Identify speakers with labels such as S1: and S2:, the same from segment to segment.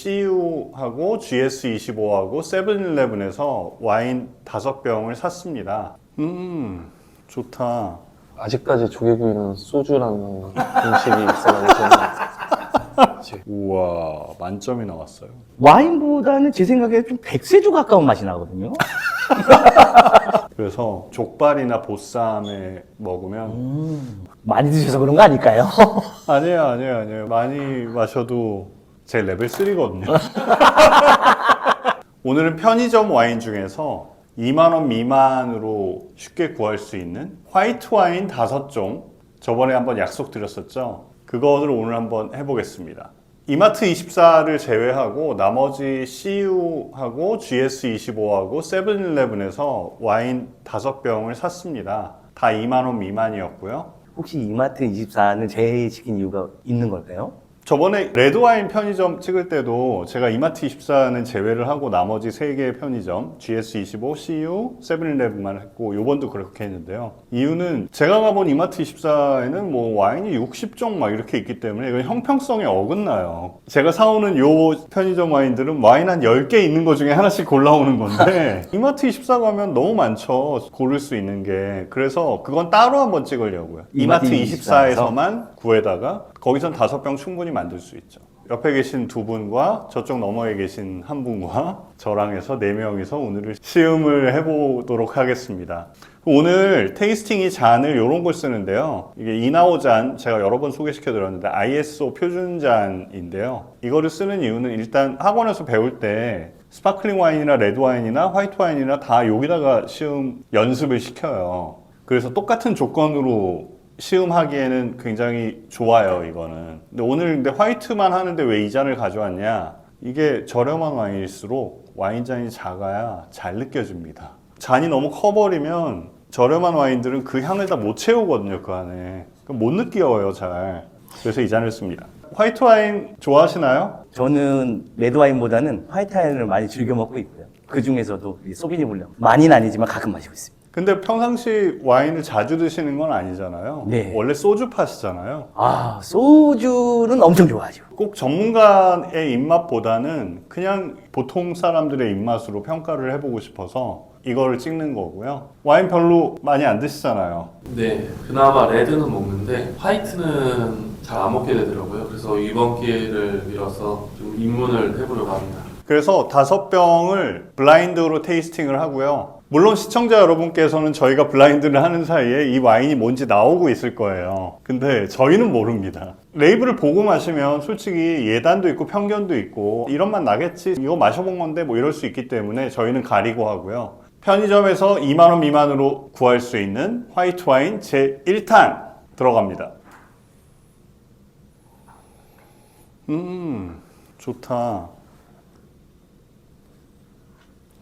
S1: CU하고 GS25하고 세븐일레븐에서 와인 5병을 샀습니다. 좋다.
S2: 아직까지 조개구이는 소주라는 음식이 있어가지고
S1: 우와, 만점이 나왔어요.
S3: 와인보다는 제 생각에 좀 백세주 가까운 맛이 나거든요.
S1: 그래서 족발이나 보쌈에 먹으면
S3: 많이 드셔서 그런 거 아닐까요?
S1: 아니에요. 많이 마셔도 제 레벨 3거든요. 오늘은 편의점 와인 중에서 2만 원 미만으로 쉽게 구할 수 있는 화이트 와인 5종, 저번에 한번 약속드렸었죠. 그거를 오늘 한번 해보겠습니다. 이마트24를 제외하고 나머지 CU하고 GS25하고 세븐일레븐에서 와인 5병을 샀습니다. 다 2만 원 미만이었고요.
S3: 혹시 이마트 24는 제외시킨 이유가 있는 걸까요?
S1: 저번에 레드와인 편의점 찍을 때도 제가 이마트24는 제외를 하고 나머지 3개의 편의점 GS25, CU, 세븐일레븐만 했고 요번도 그렇게 했는데요. 이유는 제가 가본 이마트24에는 뭐 와인이 60종 막 이렇게 있기 때문에 이건 형평성에 어긋나요. 제가 사오는 요 편의점 와인들은 와인 한 10개 있는 것 중에 하나씩 골라오는 건데 이마트24 가면 너무 많죠. 고를 수 있는 게. 그래서 그건 따로 한번 찍으려고요. 이마트24에서만 구해다가 거기선 5병 충분히 만들 수 있죠. 옆에 계신 2분과 저쪽 너머에 계신 1분과 저랑 해서 4명이서 오늘을 시음을 해보도록 하겠습니다. 오늘 테이스팅이 잔을 이런 걸 쓰는데요. 이게 이나오 잔 제가 여러 번 소개시켜 드렸는데 ISO 표준 잔인데요. 이거를 쓰는 이유는 일단 학원에서 배울 때 스파클링 와인이나 레드 와인이나 화이트 와인이나 다 여기다가 시음 연습을 시켜요. 그래서 똑같은 조건으로 시음하기에는 굉장히 좋아요, 이거는. 근데 오늘 근데 화이트만 하는데 왜 이 잔을 가져왔냐? 이게 저렴한 와인일수록 와인잔이 작아야 잘 느껴집니다. 잔이 너무 커버리면 저렴한 와인들은 그 향을 다 못 채우거든요, 그 안에. 그럼 못 느껴요, 잘. 그래서 이 잔을 씁니다. 화이트 와인 좋아하시나요?
S3: 저는 레드 와인보다는 화이트 와인을 많이 즐겨 먹고 있고요. 그 중에서도 이 소비니 블랑 많이는 아니지만 가끔 마시고 있습니다.
S1: 근데 평상시 와인을 자주 드시는 건 아니잖아요.
S3: 네.
S1: 원래 소주 파시잖아요.
S3: 아, 소주는 엄청 좋아하죠.
S1: 꼭 전문가의 입맛보다는 그냥 보통 사람들의 입맛으로 평가를 해보고 싶어서 이거를 찍는 거고요. 와인 별로 많이 안 드시잖아요.
S2: 네, 그나마 레드는 먹는데 화이트는 잘 안 먹게 되더라고요. 그래서 이번 기회를 빌어서 좀 입문을 해보려고 합니다.
S1: 그래서 5병을 블라인드로 테이스팅을 하고요. 물론 시청자 여러분께서는 저희가 블라인드를 하는 사이에 이 와인이 뭔지 나오고 있을 거예요. 근데 저희는 모릅니다. 레이블을 보고 마시면 솔직히 예단도 있고 편견도 있고 이런 맛 나겠지, 이거 마셔본 건데 뭐 이럴 수 있기 때문에 저희는 가리고 하고요. 편의점에서 2만 원 미만으로 구할 수 있는 화이트 와인 제1탄 들어갑니다. 좋다.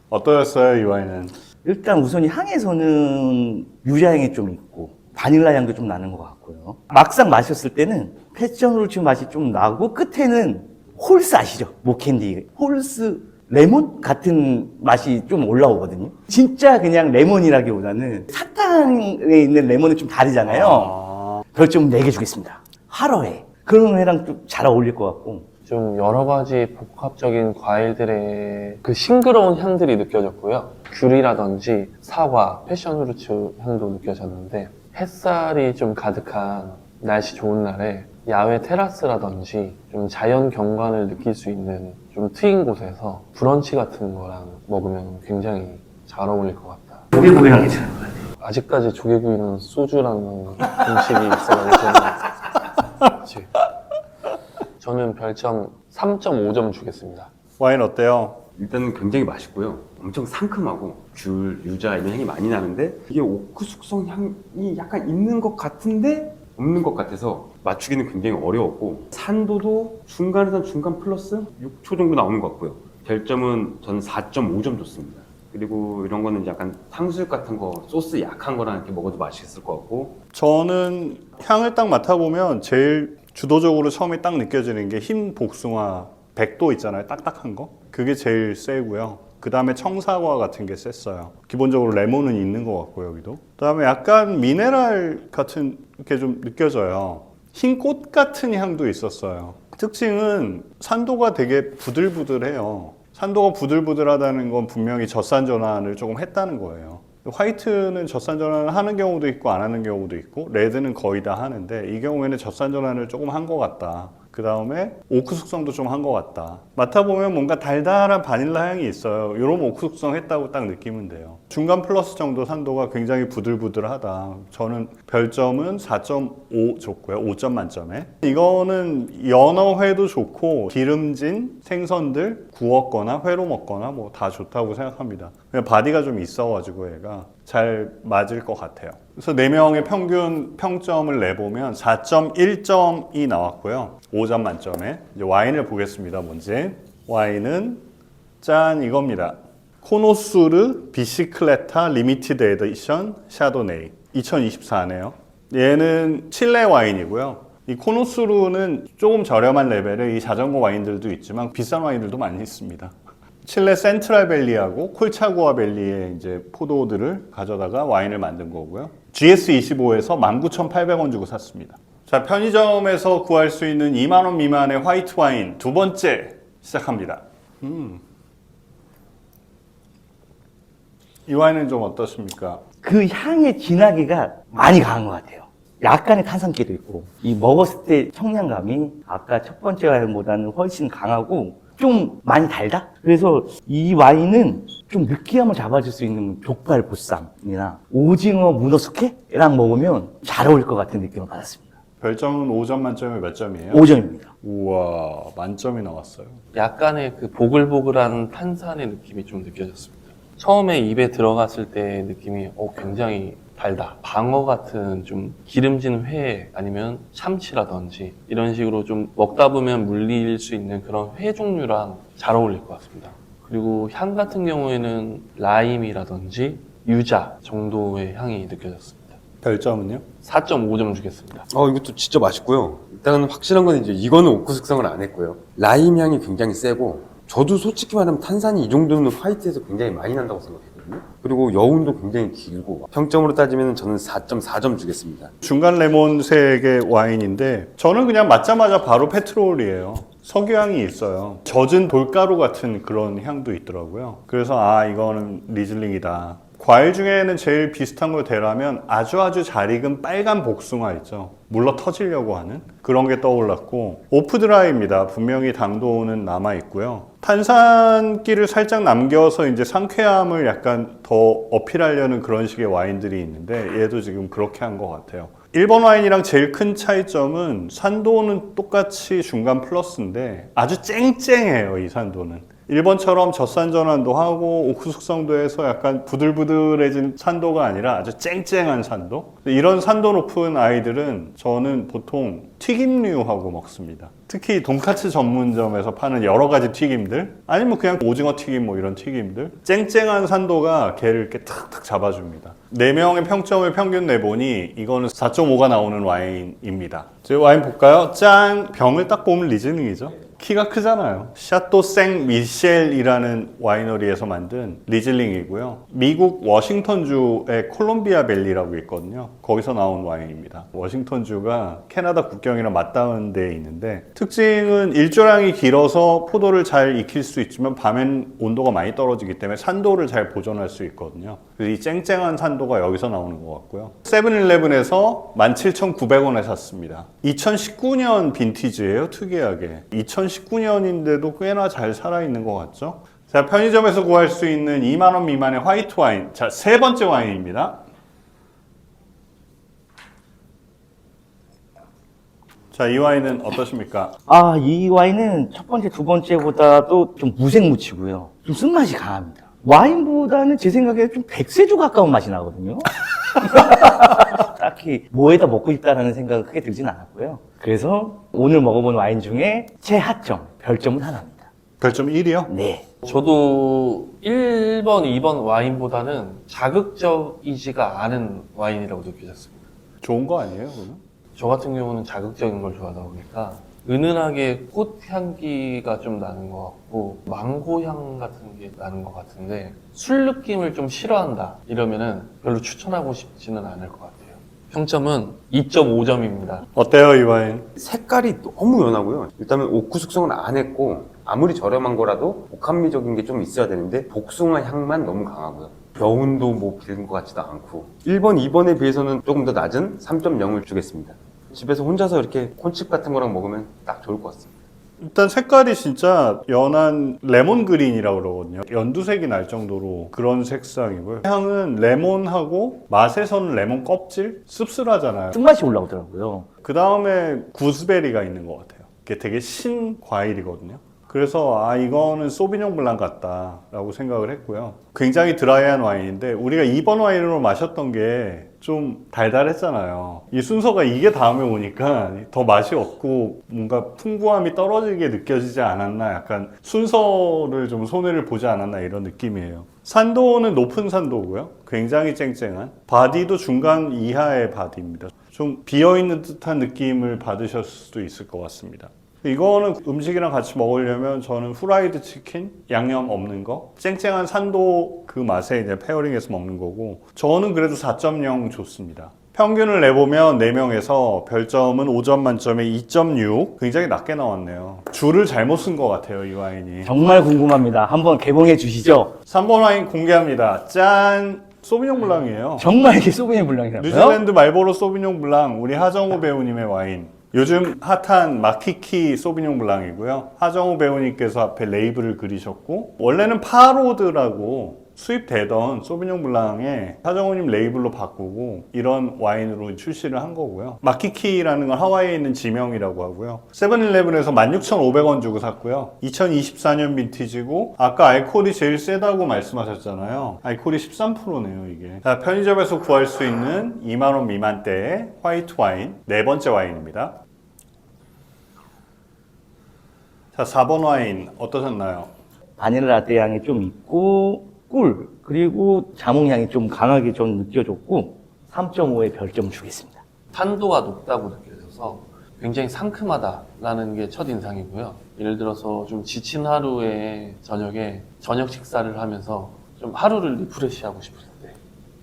S1: 어떠셨어요, 이 와인은?
S3: 일단 우선 이 향에서는 유자향이 좀 있고 바닐라 향도 좀 나는 것 같고요. 막상 마셨을 때는 패션으로 맛이 좀 나고 끝에는 홀스 아시죠? 모캔디 홀스 레몬 같은 맛이 좀 올라오거든요. 진짜 그냥 레몬이라기보다는 사탕에 있는 레몬은 좀 다르잖아요. 별점 4개 주겠습니다. 하러에 그런 회랑 좀 잘 어울릴 것 같고
S2: 좀 여러 가지 복합적인 과일들의 그 싱그러운 향들이 느껴졌고요. 귤이라든지 사과, 패션후르츠 향도 느껴졌는데 햇살이 좀 가득한 날씨 좋은 날에 야외 테라스라든지 좀 자연 경관을 느낄 수 있는 좀 트인 곳에서 브런치 같은 거랑 먹으면 굉장히 잘 어울릴 것 같다.
S3: 조개구이랑 괜찮은 것 같아요.
S2: 아직까지 조개구이는 소주라는 음식이 있어가지고 저는 별점 3.5점 주겠습니다.
S1: 와인 어때요?
S4: 일단은 굉장히 맛있고요. 엄청 상큼하고 귤, 유자 이런 향이 많이 나는데 이게 오크 숙성 향이 약간 있는 것 같은데 없는 것 같아서 맞추기는 굉장히 어려웠고 산도도 중간에서 중간 플러스 6초 정도 나오는 것 같고요. 별점은 저는 4.5점 줬습니다. 그리고 이런 거는 약간 탕수육 같은 거 소스 약한 거랑 이렇게 먹어도 맛있을 것 같고
S1: 저는 향을 딱 맡아보면 제일 주도적으로 처음에 딱 느껴지는 게 흰 복숭아 100도 있잖아요. 딱딱한 거. 그게 제일 세고요. 그 다음에 청사과 같은 게 셌어요. 기본적으로 레몬은 있는 것 같고 여기도. 그 다음에 약간 미네랄 같은 게 좀 느껴져요. 흰 꽃 같은 향도 있었어요. 특징은 산도가 되게 부들부들해요. 산도가 부들부들하다는 건 분명히 젖산 전환을 조금 했다는 거예요. 화이트는 젖산 전환을 하는 경우도 있고 안 하는 경우도 있고, 레드는 거의 다 하는데 이 경우에는 젖산 전환을 조금 한 것 같다. 그 다음에 오크 숙성도 좀 한 것 같다. 맡아보면 뭔가 달달한 바닐라 향이 있어요. 이러면 오크 숙성 했다고 딱 느끼면 돼요. 중간 플러스 정도 산도가 굉장히 부들부들하다. 저는 별점은 4.5 줬고요. 5점 만점에. 이거는 연어회도 좋고 기름진 생선들 구웠거나 회로 먹거나 뭐 다 좋다고 생각합니다. 그냥 바디가 좀 있어가지고 얘가 잘 맞을 것 같아요. 그래서 4명의 평균 평점을 내보면 4.1점이 나왔고요. 5점 만점에. 이제 와인을 보겠습니다. 뭔지. 와인은 짠 이겁니다. 코노수르 비시클레타 리미티드 에디션 샤도네이 2024네요. 얘는 칠레 와인이고요. 이 코노수르는 조금 저렴한 레벨의 이 자전거 와인들도 있지만 비싼 와인들도 많이 있습니다. 칠레 센트럴 밸리하고 콜차구아 밸리의 이제 포도들을 가져다가 와인을 만든 거고요. GS25에서 19,800원 주고 샀습니다. 자, 편의점에서 구할 수 있는 2만 원 미만의 화이트 와인 두 번째 시작합니다. 이 와인은 좀 어떻습니까?
S3: 그 향의 진하기가 많이 강한 것 같아요. 약간의 탄산기도 있고, 이 먹었을 때 청량감이 아까 첫 번째 와인보다는 훨씬 강하고 좀 많이 달다? 그래서 이 와인은 좀 느끼함을 잡아줄 수 있는 족발 보쌈이나 오징어 문어 숙회랑 먹으면 잘 어울릴 것 같은 느낌을 받았습니다.
S1: 별점은 5점 만점에 몇 점이에요?
S3: 5점입니다.
S1: 우와, 만점이 나왔어요.
S2: 약간의 그 보글보글한 탄산의 느낌이 좀 느껴졌습니다. 처음에 입에 들어갔을 때 느낌이 굉장히 달다. 방어 같은 좀 기름진 회 아니면 참치라든지 이런 식으로 좀 먹다 보면 물릴 수 있는 그런 회 종류랑 잘 어울릴 것 같습니다. 그리고 향 같은 경우에는 라임이라든지 유자 정도의 향이 느껴졌습니다.
S1: 별점은요?
S2: 4.5점 주겠습니다.
S4: 이것도 진짜 맛있고요. 일단은 확실한 건 이제 이거는 오크 숙성을 안 했고요. 라임 향이 굉장히 세고, 저도 솔직히 말하면 탄산이 이 정도면 화이트에서 굉장히 많이 난다고 생각했거든요. 그리고 여운도 굉장히 길고, 평점으로 따지면 저는 4.4점 주겠습니다.
S1: 중간 레몬색의 와인인데 저는 그냥 맞자마자 바로 페트롤이에요. 석유향이 있어요. 젖은 돌가루 같은 그런 향도 있더라고요. 그래서 이거는 리즐링이다. 과일 중에는 제일 비슷한 걸 대라면 아주 잘 익은 빨간 복숭아 있죠. 물러 터지려고 하는 그런 게 떠올랐고, 오프드라이입니다. 분명히 당도는 남아 있고요. 탄산기를 살짝 남겨서 이제 상쾌함을 약간 더 어필하려는 그런 식의 와인들이 있는데 얘도 지금 그렇게 한 것 같아요. 일본 와인이랑 제일 큰 차이점은 산도는 똑같이 중간 플러스인데 아주 쨍쨍해요. 이 산도는. 일본처럼 젖산 전환도 하고 오크 숙성도 해서 약간 부들부들해진 산도가 아니라 아주 쨍쨍한 산도. 이런 산도 높은 아이들은 저는 보통 튀김류하고 먹습니다. 특히 돈카츠 전문점에서 파는 여러 가지 튀김들, 아니면 그냥 오징어 튀김 뭐 이런 튀김들, 쨍쨍한 산도가 걔를 이렇게 탁탁 잡아줍니다. 4명의 평점을 평균 내보니 이거는 4.5가 나오는 와인입니다. 제 와인 볼까요? 짠! 병을 딱 보면 리즐링이죠. 키가 크잖아요. 샤또 생 미셸이라는 와이너리에서 만든 리즐링이고요. 미국 워싱턴주의 콜롬비아 밸리라고 있거든요. 거기서 나온 와인입니다. 워싱턴주가 캐나다 국경이랑 맞닿은 데에 있는데, 특징은 일조량이 길어서 포도를 잘 익힐 수 있지만 밤엔 온도가 많이 떨어지기 때문에 산도를 잘 보존할 수 있거든요. 그래서 이 쨍쨍한 산도가 여기서 나오는 것 같고요. 세븐일레븐에서 17,900원에 샀습니다. 2019년 빈티지예요. 특이하게 2019년인데도 꽤나 잘 살아있는 것 같죠? 자, 편의점에서 구할 수 있는 2만 원 미만의 화이트 와인. 자, 세 번째 와인입니다. 자, 이 와인은 어떠십니까?
S3: 이 와인은 첫 번째, 두 번째보다도 좀 무색무치고요. 좀 쓴맛이 강합니다. 와인보다는 제 생각에 좀 백세주 가까운 맛이 나거든요. 딱히 뭐에다 먹고 싶다라는 생각은 크게 들진 않았고요. 그래서 오늘 먹어본 와인 중에 최하점, 별점은 하나입니다.
S1: 별점 1이요?
S3: 네.
S2: 저도 1번, 2번 와인보다는 자극적이지가 않은 와인이라고 느껴졌습니다.
S1: 좋은 거 아니에요, 그러면?
S2: 저 같은 경우는 자극적인 걸 좋아하다 보니까 은은하게 꽃 향기가 좀 나는 것 같고 망고 향 같은 게 나는 것 같은데, 술 느낌을 좀 싫어한다 이러면은 별로 추천하고 싶지는 않을 것 같아요. 평점은 2.5점입니다.
S1: 어때요, 이 와인?
S4: 색깔이 너무 연하고요. 일단은 오크 숙성을 안 했고 아무리 저렴한 거라도 복합미적인 게 좀 있어야 되는데 복숭아 향만 너무 강하고요. 여운도 뭐 기른 것 같지도 않고 1번, 2번에 비해서는 조금 더 낮은 3.0을 주겠습니다. 집에서 혼자서 이렇게 콘칩 같은 거랑 먹으면 딱 좋을 것 같습니다.
S1: 일단 색깔이 진짜 연한 레몬 그린이라고 그러거든요. 연두색이 날 정도로 그런 색상이고요. 향은 레몬하고 맛에서는 레몬 껍질? 씁쓸하잖아요.
S3: 쓴맛이 올라오더라고요.
S1: 그 다음에 구스베리가 있는 것 같아요. 이게 되게 신 과일이거든요. 그래서 이거는 소비뇽 블랑 같다라고 생각을 했고요. 굉장히 드라이한 와인인데 우리가 2번 와인으로 마셨던 게 좀 달달했잖아요. 이 순서가 이게 다음에 오니까 더 맛이 없고 뭔가 풍부함이 떨어지게 느껴지지 않았나, 약간 순서를 좀 손해를 보지 않았나 이런 느낌이에요. 산도는 높은 산도고요. 굉장히 쨍쨍한. 바디도 중간 이하의 바디입니다. 좀 비어있는 듯한 느낌을 받으셨을 수도 있을 것 같습니다. 이거는 음식이랑 같이 먹으려면 저는 후라이드 치킨, 양념 없는 거, 쨍쨍한 산도 그 맛에 이제 페어링해서 먹는 거고, 저는 그래도 4.0 좋습니다. 평균을 내보면 4명에서 별점은 5점 만점에 2.6, 굉장히 낮게 나왔네요. 줄을 잘못 쓴 것 같아요, 이 와인이.
S3: 정말 궁금합니다. 한번 개봉해 주시죠.
S1: 3번 와인 공개합니다. 짠! 소비뇽 블랑이에요.
S3: 정말 이게 소비뇽 블랑이라고요?
S1: 뉴질랜드 말보로 소비뇽 블랑, 우리 하정우 배우님의 와인. 요즘 핫한 마키키 소비뇽 블랑이고요. 하정우 배우님께서 앞에 레이블을 그리셨고, 원래는 파로드라고 수입되던 소비뇽 블랑에 하정우님 레이블로 바꾸고 이런 와인으로 출시를 한 거고요. 마키키라는 건 하와이에 있는 지명이라고 하고요. 세븐일레븐에서 16,500원 주고 샀고요. 2024년 빈티지고, 아까 알코올이 제일 세다고 말씀하셨잖아요. 알코올이 13%네요, 이게. 자, 편의점에서 구할 수 있는 2만 원 미만대의 화이트 와인, 네 번째 와인입니다. 자, 4번 와인 어떠셨나요?
S3: 바닐라 라떼 향이 좀 있고 꿀 그리고 자몽 향이 좀 강하게 좀 느껴졌고 3.5의 별점 주겠습니다.
S2: 산도가 높다고 느껴져서 굉장히 상큼하다라는 게 첫인상이고요. 예를 들어서 좀 지친 하루에 저녁에 저녁 식사를 하면서 좀 하루를 리프레시하고 싶을 때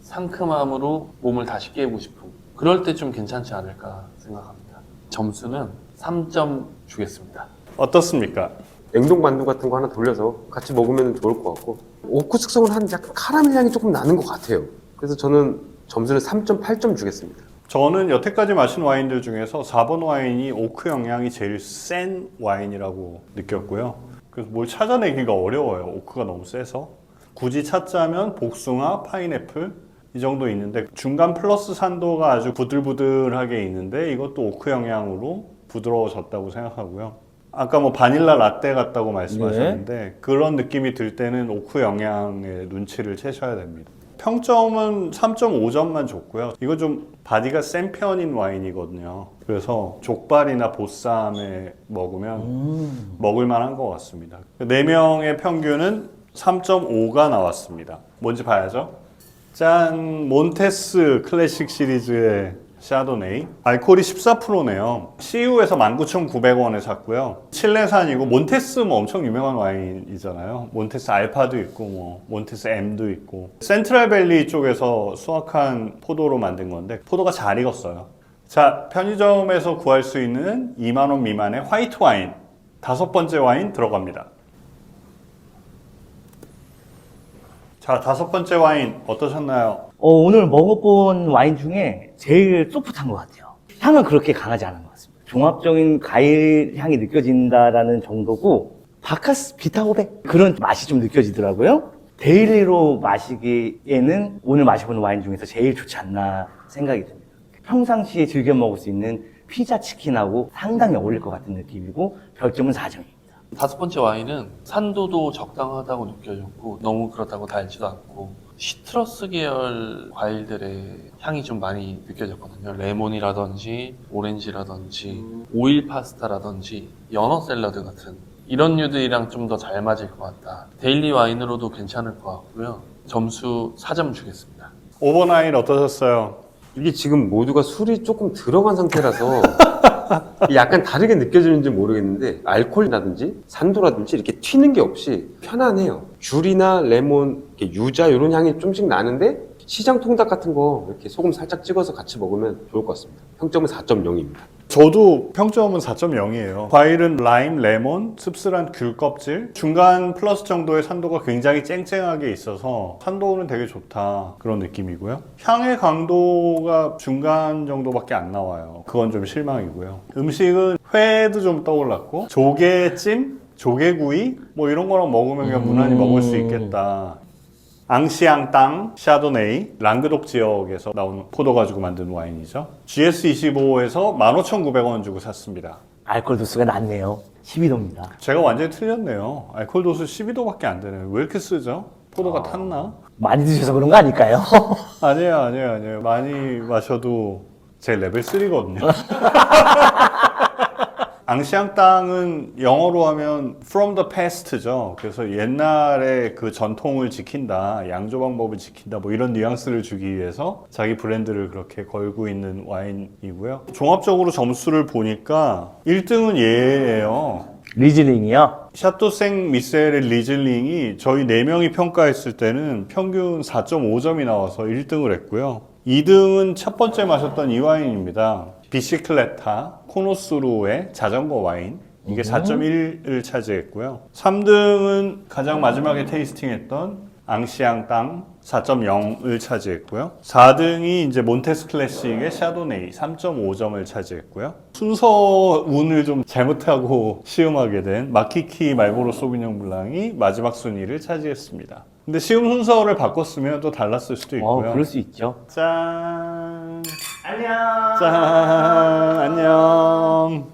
S2: 상큼함으로 몸을 다시 깨우고 싶은, 그럴 때 좀 괜찮지 않을까 생각합니다. 점수는 3점 주겠습니다.
S1: 어떻습니까?
S4: 냉동 만두 같은 거 하나 돌려서 같이 먹으면 좋을 것 같고, 오크 숙성을 한 약간 카라멜 향이 조금 나는 것 같아요. 그래서 저는 점수는 3.8점 주겠습니다.
S1: 저는 여태까지 마신 와인들 중에서 4번 와인이 오크 영향이 제일 센 와인이라고 느꼈고요. 그래서 뭘 찾아내기가 어려워요. 오크가 너무 세서. 굳이 찾자면 복숭아, 파인애플 이 정도 있는데, 중간 플러스 산도가 아주 부들부들하게 있는데 이것도 오크 영향으로 부드러워졌다고 생각하고요. 아까 뭐 바닐라 라떼 같다고 말씀하셨는데 그런 느낌이 들 때는 오크 영향의 눈치를 채셔야 됩니다. 평점은 3.5점만 줬고요. 이거 좀 바디가 센 편인 와인이거든요. 그래서 족발이나 보쌈에 먹으면 먹을 만한 것 같습니다. 4명의 평균은 3.5가 나왔습니다. 뭔지 봐야죠. 짠! 몬테스 클래식 시리즈의 샤도네이. 알코올이 14%네요. CU에서 19,900원에 샀고요. 칠레산이고, 몬테스 뭐 엄청 유명한 와인이잖아요. 몬테스 알파도 있고, 뭐 몬테스 M도 있고. 센트럴밸리 쪽에서 수확한 포도로 만든 건데 포도가 잘 익었어요. 자, 편의점에서 구할 수 있는 2만 원 미만의 화이트 와인 5번째 와인 들어갑니다. 자, 5번째 와인 어떠셨나요?
S3: 오늘 먹어본 와인 중에 제일 소프트한 것 같아요. 향은 그렇게 강하지 않은 것 같습니다. 종합적인 과일 향이 느껴진다라는 정도고, 바카스 비타오백 그런 맛이 좀 느껴지더라고요. 데일리로 마시기에는 오늘 마셔본 와인 중에서 제일 좋지 않나 생각이 듭니다. 평상시에 즐겨 먹을 수 있는 피자 치킨하고 상당히 어울릴 것 같은 느낌이고, 별점은 4점입니다.
S2: 5번째 와인은 산도도 적당하다고 느껴졌고 너무 그렇다고 달지도 않고 시트러스 계열 과일들의 향이 좀 많이 느껴졌거든요. 레몬이라든지 오렌지라든지 오일 파스타라든지 연어 샐러드 같은 이런 류들이랑 좀 더 잘 맞을 것 같다. 데일리 와인으로도 괜찮을 것 같고요. 점수 4점 주겠습니다.
S1: 5번 와인 어떠셨어요?
S4: 이게 지금 모두가 술이 조금 들어간 상태라서 약간 다르게 느껴지는지 모르겠는데, 알코올이라든지 산도라든지 이렇게 튀는 게 없이 편안해요. 귤이나 레몬, 유자 이런 향이 좀씩 나는데 시장 통닭 같은 거 이렇게 소금 살짝 찍어서 같이 먹으면 좋을 것 같습니다. 평점은 4.0입니다.
S1: 저도 평점은 4.0이에요. 과일은 라임, 레몬, 씁쓸한 귤 껍질, 중간 플러스 정도의 산도가 굉장히 쨍쨍하게 있어서 산도는 되게 좋다 그런 느낌이고요. 향의 강도가 중간 정도밖에 안 나와요. 그건 좀 실망이고요. 음식은 회도 좀 떠올랐고 조개찜, 조개구이 뭐 이런 거랑 먹으면 그냥 무난히 먹을 수 있겠다. 앙시앙땅 샤도네이 랑그독 지역에서 나온 포도 가지고 만든 와인이죠. GS25에서 15,900원 주고 샀습니다.
S3: 알코올 도수가 낮네요. 12도입니다.
S1: 제가 완전히 틀렸네요. 알코올 도수 12도밖에 안 되네요. 왜 이렇게 쓰죠? 포도가 탔나?
S3: 많이 드셔서 그런 거 아닐까요?
S1: 아니에요. 많이 마셔도 제 레벨 3거든요. 앙시앙땅은 영어로 하면 from the past죠. 그래서 옛날에 그 전통을 지킨다, 양조 방법을 지킨다, 뭐 이런 뉘앙스를 주기 위해서 자기 브랜드를 그렇게 걸고 있는 와인이고요. 종합적으로 점수를 보니까 1등은 얘예요.
S3: 리즐링이요?
S1: 샤토생 미셀의 리즐링이 저희 4명이 평가했을 때는 평균 4.5점이 나와서 1등을 했고요. 2등은 첫 번째 마셨던 이 와인입니다. 비시클레타 코노스루의 자전거 와인. 이게 4.1을 차지했고요. 3등은 가장 마지막에 테이스팅했던 앙시앙땅 4.0을 차지했고요. 4등이 이제 몬테스 클래식의 샤도네이 3.5점을 차지했고요. 순서 운을 좀 잘못하고 시음하게 된 마키키 말보로 소비뇽 블랑이 마지막 순위를 차지했습니다. 근데 시음 순서를 바꿨으면 또 달랐을 수도 있고요.
S3: 그럴 수 있죠.
S1: 짠. 안녕. 짠. 안녕.